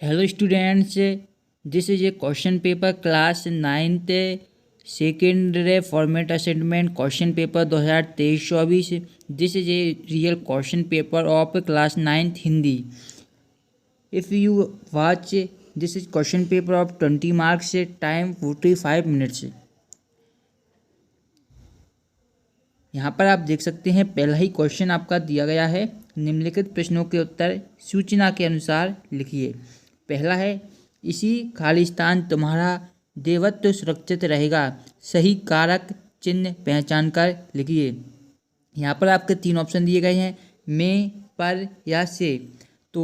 Hello students, this is a question paper class 9th second format assignment question paper 2023-24. This is a real question paper of class 9th Hindi. If you watch, this is question paper of 20 marks, time 45 minutes. यहाँ पर आप देख सकते हैं पहला ही question आपका दिया गया है। निम्नलिखित प्रश्नों के उत्तर सूचना के अनुसार लिखिए। पहला है, इसी खालिस्तान तुम्हारा देवत्व सुरक्षित रहेगा, सही कारक चिन्ह पहचान कर लिखिए। यहाँ पर आपके तीन ऑप्शन दिए गए हैं, में, पर या से। तो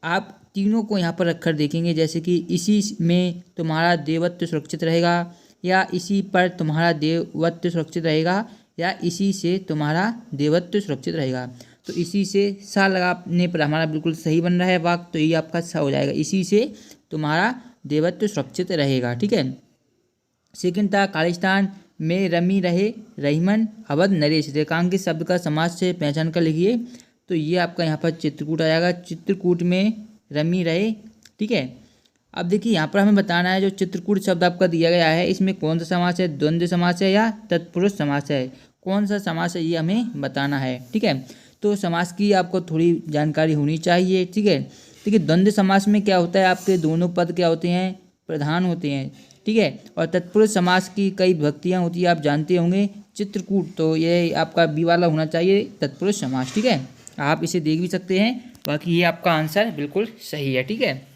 आप तीनों को यहाँ पर रखकर देखेंगे, जैसे कि इसी में तुम्हारा देवत्व सुरक्षित रहेगा, या इसी पर तुम्हारा देवत्व सुरक्षित रहेगा, या इसी से तुम्हारा देवत्व सुरक्षित रहेगा। तो इसी से सा लगाने पर हमारा बिल्कुल सही बन रहा है वाक्य, तो ये आपका सा हो जाएगा, इसी से तुम्हारा देवत्व सुरक्षित रहेगा। ठीक है। सेकंड था, खालिस्तान में रमी रहे रहीमन अवध नरेश, रेखांकित शब्द का समाज से पहचान कर लिखिए। तो ये आपका यहाँ पर चित्रकूट आ जाएगा, चित्रकूट में रमी रहे। ठीक है। अब देखिए यहाँ पर हमें बताना है, जो चित्रकूट शब्द आपका दिया गया है इसमें कौन सा समास है, द्वंद्व समास है या तत्पुरुष समास है, कौन सा समास है ये हमें बताना है। ठीक है। तो समास की आपको थोड़ी जानकारी होनी चाहिए। ठीक है। देखिए द्वंद्व समास में क्या होता है, आपके दोनों पद क्या होते हैं, प्रधान होते हैं। ठीक है। और तत्पुरुष समास की कई विभक्तियाँ होती है, आप जानते होंगे। चित्रकूट, तो ये आपका बी वाला होना चाहिए, तत्पुरुष समास। ठीक है। आप इसे देख भी सकते हैं, बाकी ये आपका आंसर बिल्कुल सही है। ठीक है।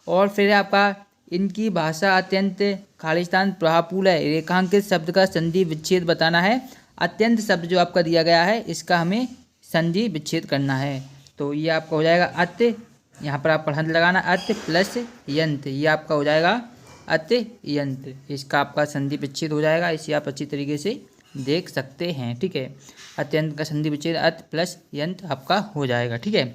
और फिर आपका, इनकी भाषा अत्यंत खालिस्तान प्रभावपूर्ण है, रेखांकित शब्द का संधि विच्छेद बताना है। अत्यंत शब्द जो आपका दिया गया है इसका हमें संधि विच्छेद करना है। तो ये आपका हो जाएगा अत्य, यहाँ पर आप पढ़ंत लगाना, अत्य प्लस यंत, ये आपका हो जाएगा अत्य यंत, इसका आपका संधि विच्छेद हो जाएगा। इसे आप अच्छी तरीके से देख सकते हैं। ठीक है। अत्यंत का संधि विच्छेद अत्य प्लस यंत आपका हो जाएगा। ठीक है।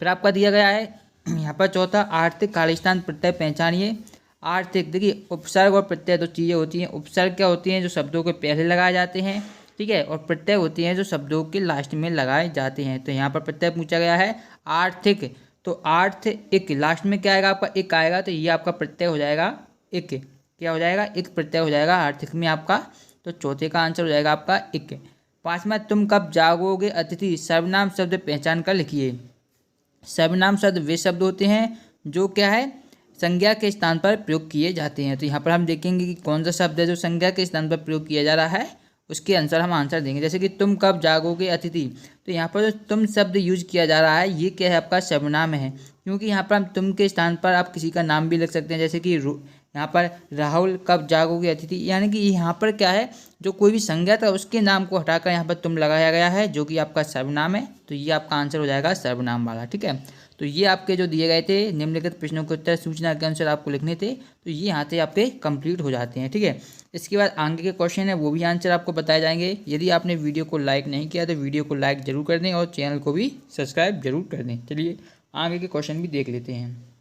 फिर आपका दिया गया है यहाँ पर चौथा, आर्थिक खालिस्तान प्रत्यय पहचानिए। आर्थिक, देखिए उपसर्ग और प्रत्यय दो चीज़ें होती हैं। उपसर्ग क्या होती हैं, जो शब्दों के पहले लगाए जाते हैं। ठीक है। और प्रत्यय होती हैं जो शब्दों के लास्ट में लगाए जाते हैं। तो यहाँ पर प्रत्यय पूछा गया है आर्थिक, तो आर्थ एक, लास्ट में क्या आएगा आपका, एक आएगा, तो ये आपका प्रत्यय हो जाएगा एक। क्या हो जाएगा, एक प्रत्यय हो जाएगा आर्थिक में आपका। तो चौथे का आंसर हो जाएगा आपका एक। पाँचवा, तुम कब जागोगे अतिथि, सर्वनाम शब्द पहचान कर लिखिए। सर्वनाम शब्द वे शब्द होते हैं जो क्या है, संज्ञा के स्थान पर प्रयोग किए जाते हैं। तो यहाँ पर हम देखेंगे कि कौन सा शब्द है जो संज्ञा के स्थान पर प्रयोग किया जा रहा है, उसके अनुसार हम आंसर देंगे। जैसे कि तुम कब जागोगे अतिथि, तो यहाँ पर जो तुम शब्द यूज किया जा रहा है ये क्या है, आपका सर्वनाम है। क्योंकि यहाँ पर हम तुम के स्थान पर आप किसी का नाम भी लिख सकते हैं, जैसे कि यहाँ पर राहुल कब जागोगे अतिथि, यानी कि यहाँ पर क्या है, जो कोई भी संज्ञा था उसके नाम को हटाकर यहाँ पर तुम लगाया गया है, जो कि आपका सर्वनाम है। तो ये आपका आंसर हो जाएगा सर्वनाम वाला। ठीक है। तो ये आपके जो दिए गए थे निम्नलिखित प्रश्नों के उत्तर सूचना के अनुसार आपको लिखने थे, तो ये यहाँ से आपके कंप्लीट हो जाते हैं। ठीक है। इसके बाद आगे के क्वेश्चन है वो भी आंसर आपको बताए जाएंगे। यदि आपने वीडियो को लाइक नहीं किया तो वीडियो को लाइक जरूर कर दें और चैनल को भी सब्सक्राइब जरूर कर दें। चलिए आगे के क्वेश्चन भी देख लेते हैं।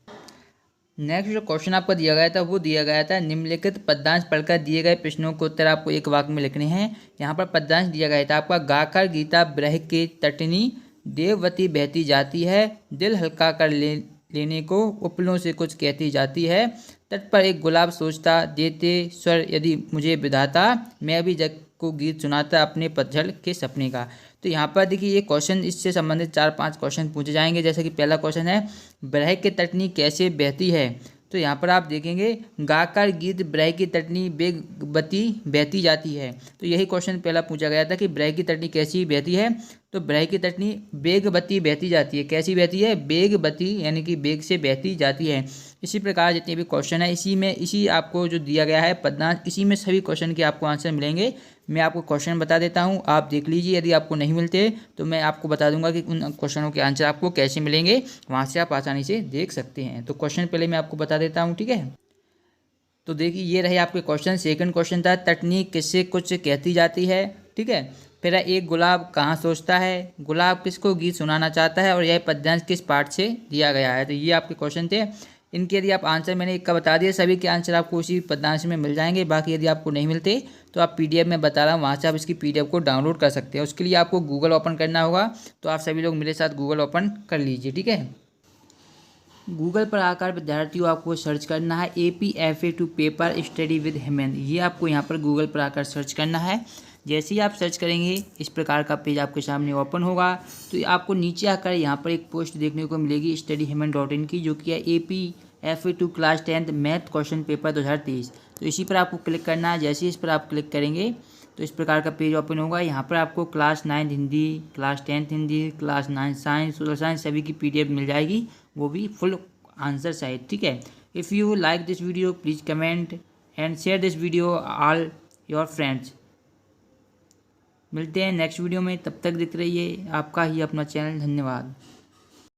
नेक्स्ट जो क्वेश्चन आपका दिया गया था वो दिया गया था, निम्नलिखित पद्यांश पढ़कर दिए गए प्रश्नों के उत्तर आपको एक वाक्य में लिखने हैं। यहाँ पर पद्यांश दिया गया था आपका, गाकर गीता ब्रह के तटनी देववती बहती जाती है, दिल हल्का कर लेने को उपलों से कुछ कहती जाती है, तट पर एक गुलाब सोचता देते स्वर यदि मुझे विधाता, मैं भी जग को गीत सुनाता अपने पतझड़ के सपने का। तो यहाँ पर देखिए ये क्वेश्चन, इससे संबंधित 4-5 क्वेश्चन पूछे जाएंगे। जैसे कि पहला क्वेश्चन है, ब्रह की तटनी कैसे बहती है। तो यहाँ पर आप देखेंगे, गाकर गीत ब्रह की तटनी बेगबती बहती जाती है। तो यही क्वेश्चन पहला पूछा गया था कि ब्रह की तटनी कैसी बहती है, तो ब्रह की तटनी बेगबती बहती जाती है। कैसी बहती है, बेगबती, यानी कि बेग से बहती जाती है। इसी प्रकार जितने भी क्वेश्चन है इसी आपको जो दिया गया है पद्यांश, इसी में सभी क्वेश्चन के आपको आंसर मिलेंगे। मैं आपको क्वेश्चन बता देता हूं, आप देख लीजिए। यदि आपको नहीं मिलते तो मैं आपको बता दूंगा कि उन क्वेश्चनों के आंसर आपको कैसे मिलेंगे, वहां से आप आसानी से देख सकते हैं। तो क्वेश्चन पहले मैं आपको बता देता हूँ। ठीक है। तो देखिए ये रहे आपके क्वेश्चन। सेकंड क्वेश्चन था, तटनी किससे कुछ कहती जाती है। ठीक है। फिर एक गुलाब कहाँ सोचता है, गुलाब किसको गीत सुनाना चाहता है, और यह पद्यांश किस पाठ से दिया गया है। तो ये आपके क्वेश्चन थे। इनके यदि आप आंसर, मैंने एक का बता दिया, सभी के आंसर आपको उसी पद्यांश में मिल जाएंगे। बाकी यदि आपको नहीं मिलते तो आप पीडीएफ में बता रहा हूँ, वहाँ से आप इसकी पीडीएफ को डाउनलोड कर सकते हैं। उसके लिए आपको गूगल ओपन करना होगा। तो आप सभी लोग मेरे साथ गूगल ओपन कर लीजिए। ठीक है। गूगल पर आकर विद्यार्थियों आपको सर्च करना है APFA2 paper study with Hemant. ये आपको यहाँ पर गूगल पर आकर सर्च करना है। जैसे ही आप सर्च करेंगे इस प्रकार का पेज आपके सामने ओपन होगा। तो आपको नीचे आकर यहाँ पर एक पोस्ट देखने को मिलेगी studyheman.in की, जो कि है APFA2 class 10th math question paper 2023। तो इसी पर आपको क्लिक करना है। जैसे ही इस पर आप क्लिक करेंगे तो इस प्रकार का पेज ओपन होगा। यहाँ पर आपको class 9 Hindi, class 10 Hindi, class 9 science, social science सभी की PDF मिल जाएगी, वो भी फुल आंसर सहित। ठीक है। If you like this video please comment and share this video all your friends. मिलते हैं नेक्स्ट वीडियो में, तब तक दिख रहिए आपका ही अपना चैनल। धन्यवाद।